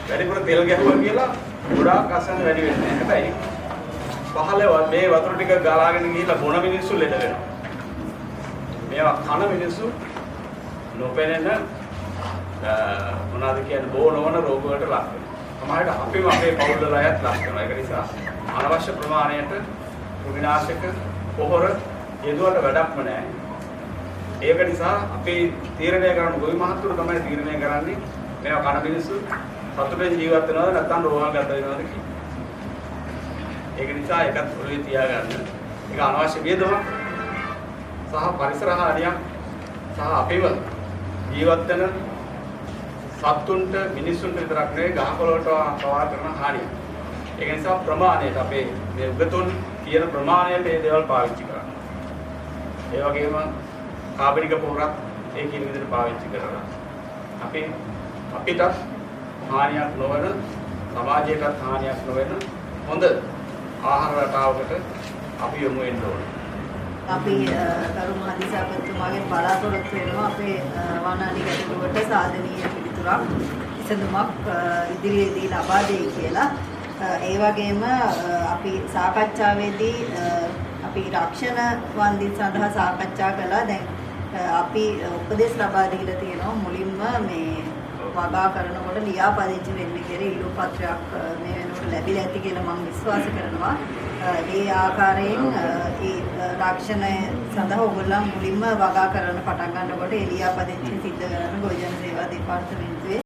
වැඩිපුර තෙල් ගැහුවා කියලා ගොඩාක් අසන වැඩි වෙන්නේ නැහැ. හැබැයි 15 මේ වතුර ටික ගලාගෙන ගිහිල්ලා බොන මිනිස්සු ලෙඩ වෙනවා. මේවා කන මිනිස්සු නොපෙනෙන මොනවාද කියන්නේ බෝ නොවන රෝග වලට ලක් වෙනවා. සමහරවිට අපේම අපේ පවුල් වල අයත් ලක් වෙනවා. ඒක නිසා අනවශ්‍ය ප්‍රමාණයට කෘමිනාශක පොහොර යෙදුවට වැඩක්ම නැහැ. ඒක නිසා අපි තීරණය කරන ගොවි මහත්තුරු තමයි තීරණය කරන්නේ මේවා කන මිනිස්සු සතුටෙන් ජීවත් වෙනවද නැත්නම් රෝගාගත වෙනවද කියලා. ඒක නිසා ඒකත් ඔළුවේ තියාගන්න. ඒක අනවශ්‍ය වියදමක් සහ පරිසර හානියක් සහ අපේව ජීවත් වෙන සත්තුන්ට මිනිස්සුන්ට විතරක් නෙවෙයි ගහකොළට පවා කරන හානිය. ඒක නිසා ප්‍රමාණයට අපේ මේ උගතුන් කියන ප්‍රමාණයට මේ දේවල් පාවිච්චි කරන්න. ඒ වගේම කාබනික පොහොරත් ඒ කියන විදිහට පාවිච්චි කරලා අපිටත් හානියක් නොවන සමාජයටත් හානියක් නොවන හොඳ ආහාර රටාවකට අපි යොමු වෙන්න ඕනේ. අපි කරු මහදේශපතිතුමාගෙන් බලාපොරොත්තු වෙනවා අපේ වනාලි ගැටලුවට සාධනීය පිළිතුරක් විසඳුමක් ඉදිරියේදී ලබා දෙයි කියලා. ඒ වගේම අපි සාකච්ඡාවේදී අපි රක්ෂණ වන්දි සඳහා සාකච්ඡා කළා. දැන් අපි උපදෙස් ලබා දීලා තියෙනවා මුලින්ම මේ වගා කරනකොට ලියාපදිංචි වෙන්න කියලා ඉල්ලුම් පත්‍රයක් මේ වෙනකොට ලැබිලා ඇති කියලා මම විශ්වාස කරනවා. ඒ ආකාරයෙන් ඒ රක්ෂණය සඳහා ඔයගොල්ලන් මුලින්ම වගා කරන්න පටන් ගන්නකොට ඒ ලියාපදිංචි සිද්ධ කරන ගොවිජන සේවා දෙපාර්තමේන්තුවේ